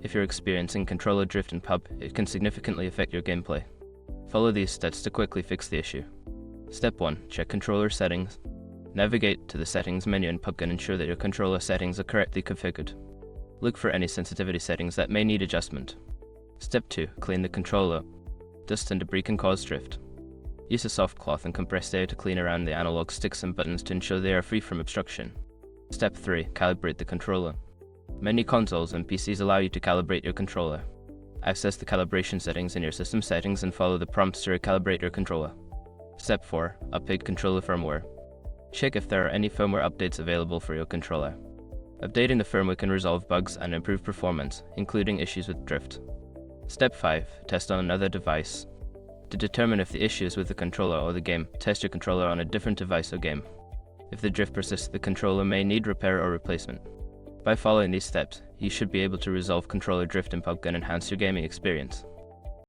If you're experiencing controller drift in PUB, it can significantly affect your gameplay. Follow these steps to quickly fix the issue. Step 1. Check controller settings. Navigate to the settings menu in PUBG and ensure that your controller settings are correctly configured. Look for any sensitivity settings that may need adjustment. Step 2. Clean the controller. Dust and debris can cause drift. Use a soft cloth and compressed air to clean around the analog sticks and buttons to ensure they are free from obstruction. Step 3. Calibrate the controller. Many consoles and PCs allow you to calibrate your controller. Access the calibration settings in your system settings and follow the prompts to recalibrate your controller. Step 4. Update controller firmware. Check if there are any firmware updates available for your controller. Updating the firmware can resolve bugs and improve performance, including issues with drift. Step 5. Test on another device. To determine if the issue is with the controller or the game, test your controller on a different device or game. If the drift persists, the controller may need repair or replacement. By following these steps, you should be able to resolve controller drift in PUBG and enhance your gaming experience.